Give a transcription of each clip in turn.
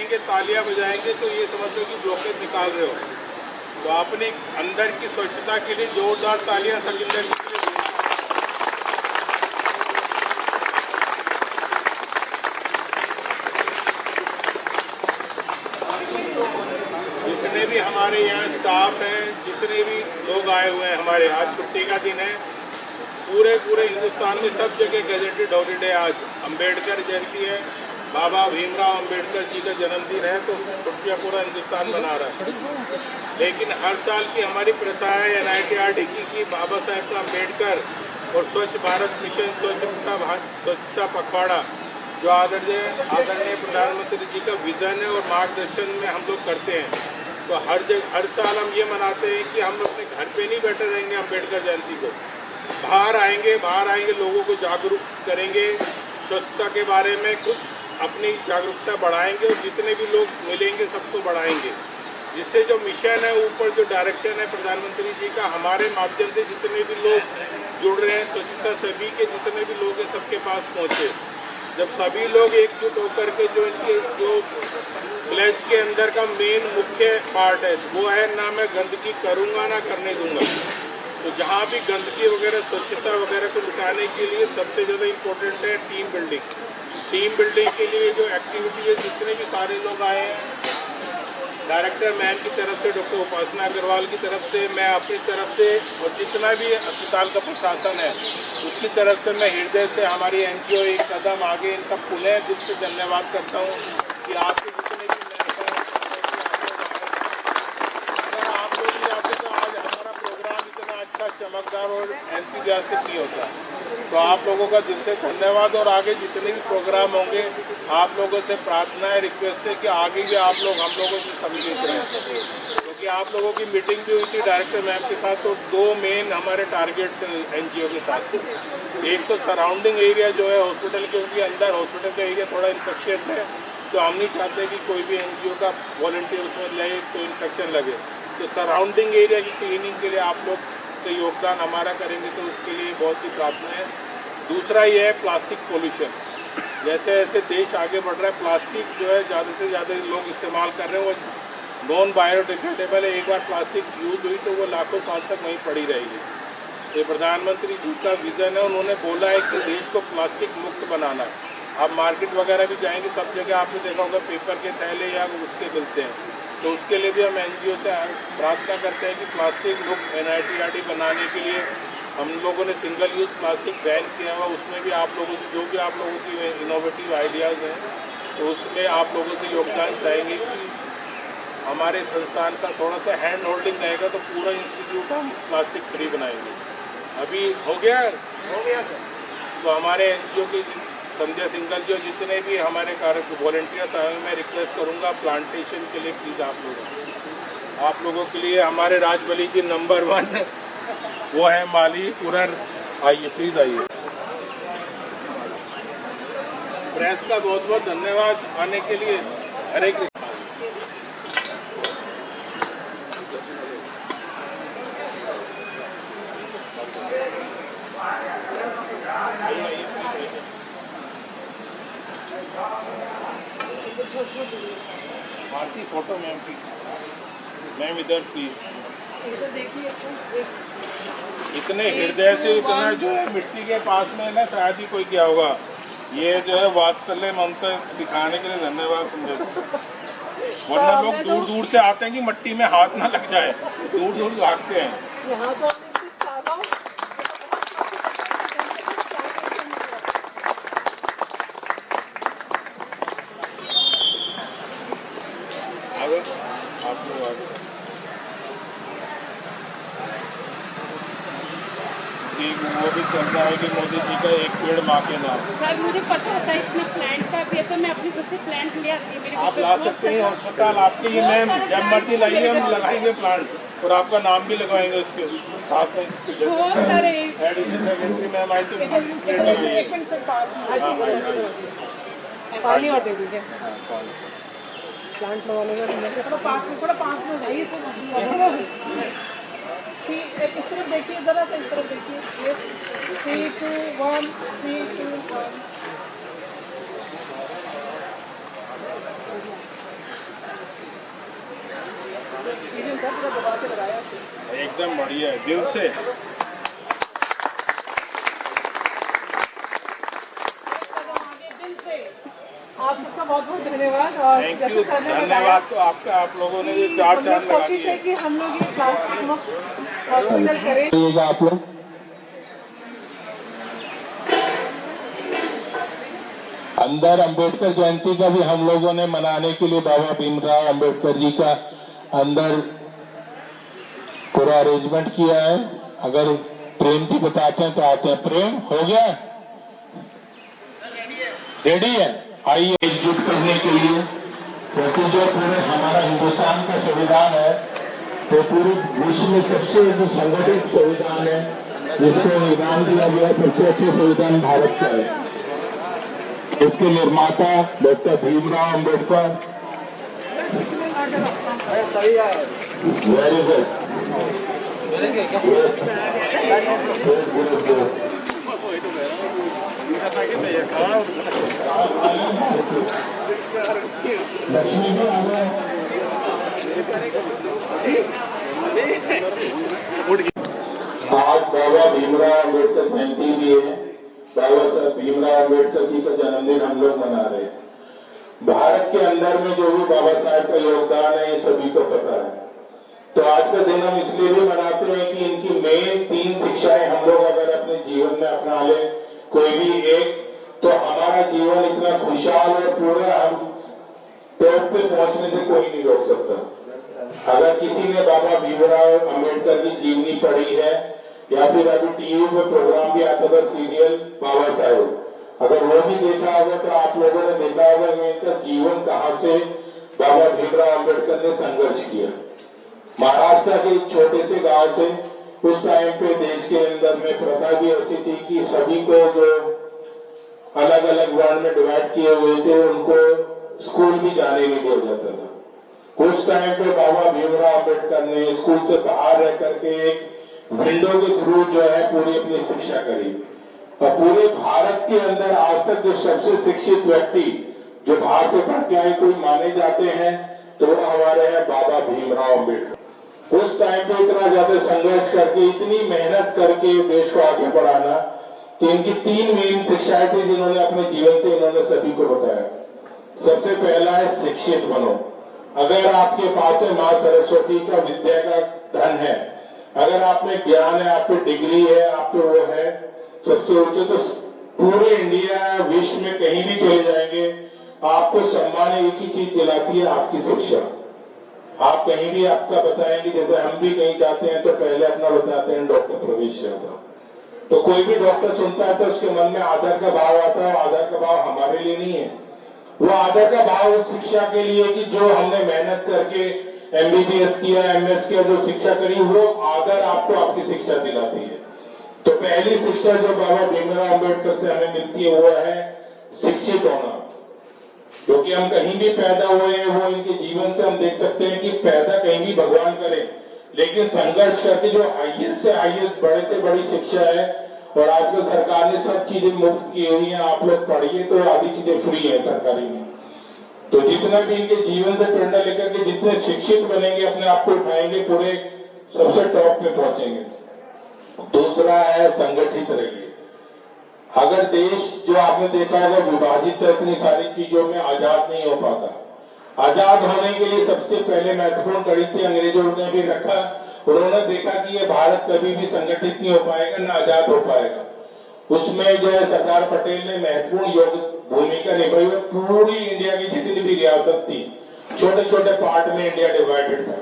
चिल्लाएंगे, तालियां बजाएंगे तो ये समझ लो कि ब्लॉकेज निकाल रहे हो। तो अपने अंदर की स्वच्छता के लिए जोरदार तालियां सकिंदर जी के लिए। जितने भी हमारे यहाँ स्टाफ हैं, जितने भी लोग आए हुए हैं हमारे, आज छुट्टी का दिन है, पूरे हिंदुस्तान में सब जगह गैजेटेड हॉलीडे। आज अंबेडकर जयंती है, बाबा भीमराव अंबेडकर जी का जन्मदिन है, तो छुट्टियाँ पूरा हिंदुस्तान मना रहा है। लेकिन हर साल की हमारी प्रथा है NITRD की बाबा साहेब का अंबेडकर और स्वच्छ भारत मिशन, स्वच्छता पखवाड़ा जो आदरणीय प्रधानमंत्री जी का विजन है और मार्गदर्शन में हम लोग करते हैं। तो हर साल हम ये मनाते हैं कि हम अपने घर पे नहीं बैठे रहेंगे, अम्बेडकर जयंती को बाहर आएंगे, लोगों को जागरूक करेंगे, स्वच्छता के बारे में कुछ अपनी जागरूकता बढ़ाएंगे और जितने भी लोग मिलेंगे सबको बढ़ाएंगे, जिससे जो मिशन है, ऊपर जो डायरेक्शन है प्रधानमंत्री जी का, हमारे माध्यम से जितने भी लोग जुड़ रहे हैं, स्वच्छता सभी के जितने भी लोग हैं सबके पास पहुँचे। जब सभी लोग एकजुट होकर के जो प्लेज के अंदर का मेन मुख्य पार्ट है वो है ना मैं गंदगी करूँगा ना करने दूंगा। तो जहाँ भी गंदगी वगैरह, स्वच्छता वगैरह को मिटाने के लिए सबसे ज़्यादा इम्पोर्टेंट है टीम बिल्डिंग। टीम बिल्डिंग के लिए जो एक्टिविटी है, जितने भी सारे लोग आए हैं, डायरेक्टर मैम की तरफ से, डॉक्टर उपासना अग्रवाल की तरफ से, मैं अपनी तरफ से और जितना भी अस्पताल का प्रशासन है उसकी तरफ से मैं हृदय से हमारी NGO एक कदम आगे, इनका पुनः दिल से धन्यवाद करता हूँ कि आपके जितने भी अगर आप लोग भी आते तो आज हमारा प्रोग्राम इतना अच्छा, चमकदार और एंथुसियास्टिक नहीं होता। तो आप लोगों का दिल से धन्यवाद। और आगे जितने भी प्रोग्राम होंगे, आप लोगों से प्रार्थना है, रिक्वेस्ट है कि आगे भी आप लोग हम लोगों से सम्मिलित रहें, क्योंकि आप लोगों की मीटिंग भी हुई थी डायरेक्टर मैम के साथ। तो 2 मेन हमारे टारगेट थे NGO के साथ। एक तो सराउंडिंग एरिया जो है हॉस्पिटल के, उनके अंदर हॉस्पिटल का एरिया थोड़ा इन्फेक्शियस है, तो हम नहीं चाहते कि कोई भी NGO का वॉलंटियर उसमें लगे तो इन्फेक्शन लगे। तो सराउंडिंग एरिया की क्लीनिंग के लिए आप लोग से योगदान हमारा करेंगे, तो उसके लिए बहुत ही प्रार्थना है। दूसरा ये है प्लास्टिक पोल्यूशन। जैसे जैसे देश आगे बढ़ रहा है, प्लास्टिक जो है ज़्यादा से ज़्यादा लोग इस्तेमाल कर रहे हैं, वो नॉन बायोडिग्रेडेबल है। एक बार प्लास्टिक यूज हुई तो वो लाखों साल तक वहीं पड़ी रहेगी। ये प्रधानमंत्री जी का विज़न है, उन्होंने बोला है कि देश को प्लास्टिक मुक्त बनाना है। आप मार्केट वगैरह भी जाएंगे, सब जगह आपने देखा होगा पेपर के थैले या उसके मिलते हैं। तो उसके लिए भी हम NGO से प्रार्थना करते हैं कि प्लास्टिक मुक्त NITRD बनाने के लिए हम लोगों ने सिंगल यूज़ प्लास्टिक बैन किया हुआ। उसमें भी आप लोगों से जो भी आप लोगों की इनोवेटिव आइडियाज़ हैं, तो उसमें आप लोगों से योगदान चाहेंगे कि हमारे संस्थान का थोड़ा सा हैंड होल्डिंग रहेगा तो पूरा इंस्टीट्यूट हम प्लास्टिक फ्री बनाएंगे। अभी हो गया तो हमारे NGO के संजय सिंगल जो जितने भी हमारे वॉलंटियर्स आए, मैं रिक्वेस्ट करूंगा प्लांटेशन के लिए प्लीज़ आप लोगों के लिए हमारे राजबली की नंबर 1 वो है माली पुरर। आइए प्लीज़ आइए। प्रेस का बहुत बहुत धन्यवाद आने के लिए। हरे कृष्ण। भारती फोटो मैम की, मैम इधर प्लीज। इतने हृदय से, इतना जो है मिट्टी के पास में ना, शायद ही कोई किया होगा। ये जो है वात्सल्य ममता सिखाने के लिए धन्यवाद समझो। वरना लोग दूर दूर से आते हैं कि मिट्टी में हाथ ना लग जाए, दूर दूर भागते हैं। वो भी चल रहा है कि मोदी जी का एक पेड़ माँ के नाम। सर मुझे पता होता है इसमें प्लांट का भी है, तो मैं अपनी खुद से प्लांट ले आती हूँ। आप ला सकते हैं, अस्पताल आपके ही, मैम जब मर्जी लाइए, हम लगाएंगे प्लांट और आपका नाम भी लगवाएंगे उसके साथ में। बहुत सारे एडिशनल सेक्रेटरी मैम आई तो पानी और दे दीजिए। प्लांट लगाने का थोड़ा पास में जाइए। इस तरफ देखिए, जरा सा इस तरफ देखिए। 3, 2, 1 3, 2, 1। एक्सपीरियंस है, पूरा दबा के लगाया। एकदम बढ़िया है, दिल से। दिल से आप सबका बहुत बहुत धन्यवाद। और थैंक जैसे यू, सर ने बताया, धन्यवाद तो आपका, आप लोगों ने ये चार हम चांद लोग लगा कोशिश है दिए। कि हम लोग ये प्लास्टिक मुक्त हॉस्पिटल करें। आप लोग अंदर अंबेडकर जयंती का भी हम लोगों ने मनाने के लिए बाबा भीमराव अंबेडकर जी का अंदर पूरा अरेंजमेंट किया है। अगर प्रेम जी बताते हैं तो आते हैं। प्रेम हो गया, रेडी है? आइए एकजुट करने के लिए, क्योंकि जो पूरे हमारा हिंदुस्तान का संविधान है तो पूरे विश्व में सबसे जो संगठित संविधान है, जिसको इनाम दिया गया सबसे अच्छा संविधान भारत का है। इसके निर्माता doctor Bhimrao Ambedkar. Very good. Lakshmi ji आ गए। आज बाबा भीमराव अंबेडकर जयंती भी है। बाबा साहब भीमराव अंबेडकर जी का जन्मदिन हम लोग मना रहे हैं। भारत के अंदर में जो भी बाबा साहब का योगदान है ये सभी को पता है। तो आज का दिन हम इसलिए भी मनाते हैं कि इनकी मेन 3 शिक्षाएं हम लोग अगर अपने जीवन में अपना ले कोई भी एक, तो हमारा जीवन इतना खुशहाल और पूरा हम टॉप पे पहुंचने से कोई नहीं रोक सकता। अगर किसी ने बाबा भीमराव अंबेडकर की जीवनी पढ़ी है या फिर अभी टीवी पे प्रोग्राम भी आता था सीरियल बाबा साहेब, अगर वो भी देखा होगा तो आप लोगों ने देखा होगा कि इनका जीवन कहां से बाबा भीमराव अंबेडकर ने संघर्ष किया। महाराष्ट्र के एक छोटे से गांव से उस टाइम पे देश के अंदर में प्रथा भी ऐसी थी कि सभी को जो अलग अलग वर्ण में डिवाइड किए हुए थे उनको स्कूल भी जाने नहीं दिया जाता था। उस टाइम पे बाबा भीमराव अंबेडकर ने स्कूल से बाहर रह करके एक विंडो के थ्रू जो है पूरी अपनी शिक्षा करी। और पूरे भारत के अंदर आज तक जो सबसे शिक्षित व्यक्ति जो बाहर से पढ़ के आए कोई माने जाते हैं तो वो हमारे हैं बाबा भीमराव अंबेडकर। उस टाइम पे इतना ज्यादा संघर्ष करके, इतनी मेहनत करके देश को आगे बढ़ाना, तो इनकी 3 मेन शिक्षाएं थी जिन्होंने अपने जीवन से इन्होंने सभी को बताया। सबसे पहला है शिक्षित बनो। अगर आपके पास में माँ सरस्वती का विद्या का धन है, अगर आप में ज्ञान है, आप पे डिग्री है, आप पे वो है सबसे ऊंचे, तो पूरे इंडिया विश्व में कहीं भी चले जाएंगे आपको सम्मान एक ही चीज दिलाती है, आपकी शिक्षा। आप कहीं भी आपका बताएंगे, जैसे हम भी कहीं जाते हैं तो पहले अपना बताते हैं डॉक्टर प्रवेश यादव। तो कोई भी डॉक्टर सुनता है तो उसके मन में आदर का भाव आता है। आदर का भाव हमारे लिए नहीं है, वो आदर का भाव उस शिक्षा के लिए कि जो हमने मेहनत करके MBBS किया, MS किया, जो शिक्षा करी, वो आदर आपको आपकी शिक्षा दिलाती है। तो पहली शिक्षा जो बाबा भीमराव अंबेडकर से हमें मिलती है वो है शिक्षित होना। क्योंकि हम कहीं भी पैदा हुए हैं, वो इनके जीवन से हम देख सकते हैं कि पैदा कहीं भी भगवान करे, लेकिन संघर्ष करके जो हाईएस्ट से हाईएस्ट, बड़े से बड़ी शिक्षा है। और आजकल सरकार ने सब चीजें मुफ्त की हुई हैं, आप लोग पढ़िए तो आधी चीजें फ्री है सरकारी में। तो जितना भी इनके जीवन से प्रेरणा लेकर के जितने शिक्षित बनेंगे, अपने आप को उठाएंगे, पूरे सबसे टॉप पे पहुंचेंगे। दूसरा है संगठित रहिए। अगर देश जो आपने देखा होगा विभाजित है, इतनी सारी चीजों में आजाद नहीं हो पाता। आजाद होने के लिए सबसे पहले महत्वपूर्ण कड़ी थी, अंग्रेजों ने भी रखा। उन्होंने देखा कि ये भारत कभी भी संगठित नहीं हो पाएगा, न आजाद हो पाएगा। उसमें जो है सरदार पटेल ने महत्वपूर्ण भूमिका निभाई और पूरी इंडिया की जितनी भी रियासत थी, छोटे छोटे पार्ट में इंडिया डिवाइडेड था,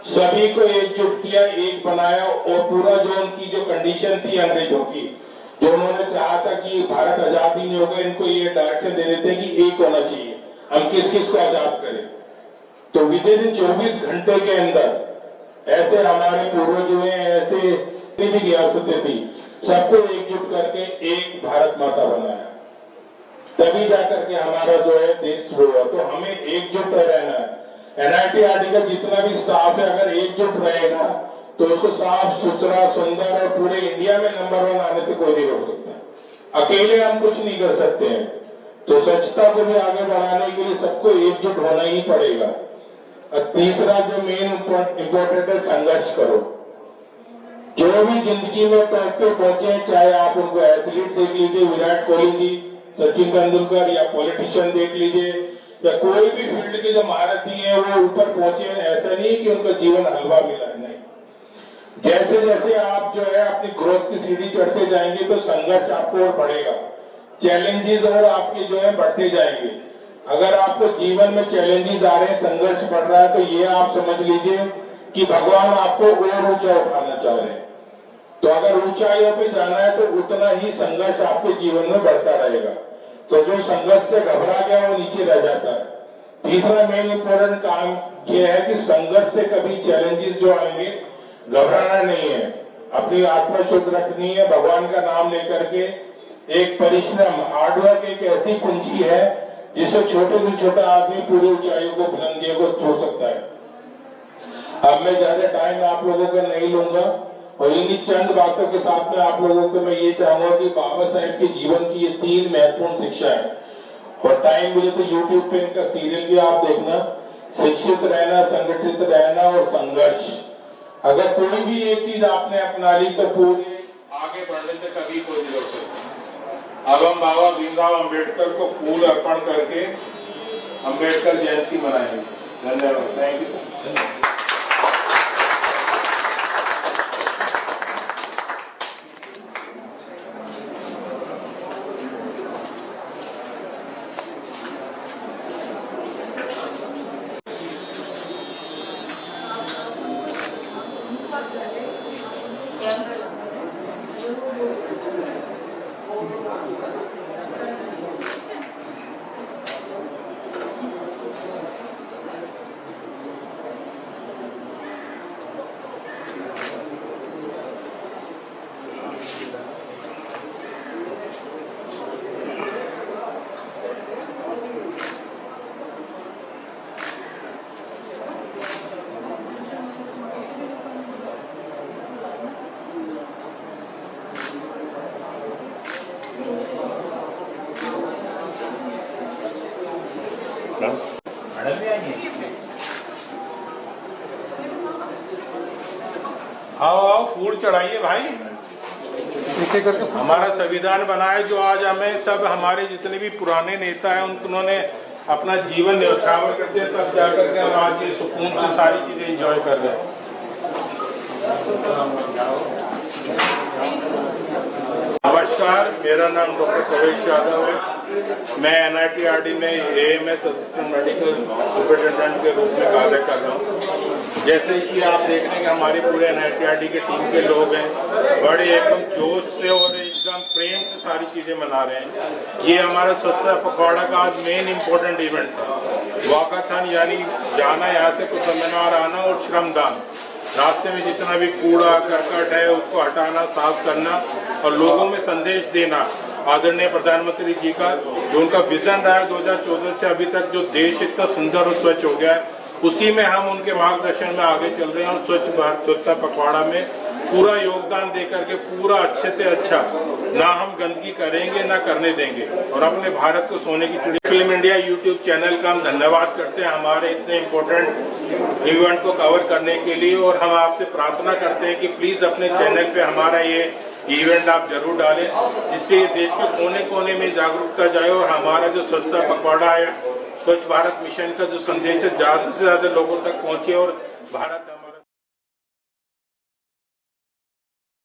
सभी को एकजुट किया, एक बनाया। और पूरा जो उनकी जो कंडीशन थी अंग्रेजों की, जो उन्होंने चाहा था कि भारत आजाद ही नहीं होगा, इनको ये डायरेक्शन दे देते हैं कि एक होना चाहिए, हम किस किस को आजाद करें। तो विद इन 24 घंटे के अंदर ऐसे हमारे पूर्वज हुए, ऐसे जितनी भी रियासतें थी, सबको एकजुट करके एक भारत माता बनाया। तभी जाकर के हमारा जो है देश शुरू हुआ। तो हमें एकजुट रहना है। NIT आर्टिकल जितना भी स्टाफ है अगर एकजुट रहेगा तो उसको साफ सुथरा, सुंदर और पूरे इंडिया में नंबर 1 आने से कोई नहीं रोक सकता। अकेले हम कुछ नहीं कर सकते हैं। तो स्वच्छता को भी आगे बढ़ाने के लिए सबको एकजुट होना ही पड़ेगा। और तीसरा जो मेन इम्पोर्टेंट है, संघर्ष करो। जो भी जिंदगी में टॉप पे पहुंचे, चाहे आप उनको एथलीट देख लीजिए, विराट कोहली जी, सचिन तेंदुलकर, या पॉलिटिशियन देख लीजिए, या कोई भी फील्ड के जो महारथी है वो ऊपर पहुंचे। ऐसा नहीं कि उनका जीवन हलवा मिला है, नहीं। जैसे जैसे आप जो है अपनी ग्रोथ की सीढ़ी चढ़ते जाएंगे तो संघर्ष आपको और बढ़ेगा, चैलेंजेस और आपके जो है बढ़ते जाएंगे। अगर आपको जीवन में चैलेंजेस आ रहे हैं, संघर्ष बढ़ रहा है, तो ये आप समझ लीजिए कि भगवान आपको और ऊंचा उठाना चाह रहे हैं। तो अगर ऊंचाइयों पे जाना है तो उतना ही संघर्ष आपके जीवन में बढ़ता रहेगा। तो जो संघर्ष से घबरा गया वो नीचे रह जाता है। तीसरा मेन इंपॉर्टेंट काम ये है कि संघर्ष से कभी चैलेंजेस जो आएंगे, घबराना नहीं है, अपनी आत्मा शुद्ध रखनी है, भगवान का नाम लेकर के। एक परिश्रम, हार्डवर्क एक ऐसी कुंजी है जिससे छोटे से छोटा आदमी पूरी ऊंचाइयों को, बुलंदियों को छू सकता है। अब मैं ज्यादा टाइम आप लोगों का नहीं लूंगा और इन्हीं चंद बातों के साथ में आप लोगों को मैं ये चाहूंगा कि बाबा साहेब के जीवन की ये 3 महत्वपूर्ण शिक्षा है। और टाइम मिले तो YouTube पे इनका सीरियल भी आप देखना, शिक्षित रहना, संगठित रहना और संघर्ष। अगर कोई भी एक चीज आपने अपना ली तो पूरे आगे बढ़ने से कभी कोई नहीं रोक सकता। अब हम बाबा भीमराव अंबेडकर को फूल अर्पण करके अंबेडकर जयंती मनाएंगे। धन्यवाद, थैंक यू। आओ आओ, फूल चढ़ाइए भाई। हमारा संविधान बना है जो आज हमें सब, हमारे जितने भी पुराने नेता हैं उन्होंने अपना जीवन न्यौछावर करते हैं, तब जाकर के हम आज ये सुकून से सारी चीजें एंजॉय कर रहे हैं। नमस्कार, मेरा नाम डॉक्टर प्रवेश यादव है। मैं NITRD में AMS असिस्टेंट मेडिकल सुपरिटेंडेंट के रूप में कार्य कर रहा हूँ। जैसे कि आप देख रहे हैं कि हमारे पूरे NITRD के टीम के लोग हैं, बड़े एकदम जोश से और एकदम प्रेम से सारी चीजें मना रहे हैं। ये हमारा स्वच्छता पखवाड़ा का आज मेन इम्पोर्टेंट इवेंट था। वॉकाथन यानी जाना यहाँ से कुछ सेमिनार आना और श्रमदान, रास्ते में जितना भी कूड़ा करकट है उसको हटाना, साफ करना और लोगों में संदेश देना। आदरणीय प्रधानमंत्री जी का जो उनका विजन रहा है 2014 से अभी तक, जो देश इतना सुंदर और स्वच्छ हो गया है, उसी में हम उनके मार्गदर्शन में आगे चल रहे हैं। और स्वच्छ भारत स्वच्छता पखवाड़ा में पूरा योगदान देकर के पूरा अच्छे से अच्छा, ना हम गंदगी करेंगे ना करने देंगे और अपने भारत को सोने की चिड़िया। फिल्म इंडिया यूट्यूब चैनल का हम धन्यवाद करते हैं हमारे इतने इम्पोर्टेंट इवेंट को कवर करने के लिए। और हम आपसे प्रार्थना करते हैं कि प्लीज अपने चैनल पे हमारा ये इवेंट आप जरूर डालें, जिससे देश के कोने कोने में जागरूकता जाए और हमारा जो स्वच्छता पखवाड़ा है, स्वच्छ भारत मिशन का जो संदेश है, ज्यादा से ज्यादा लोगों तक पहुंचे और भारत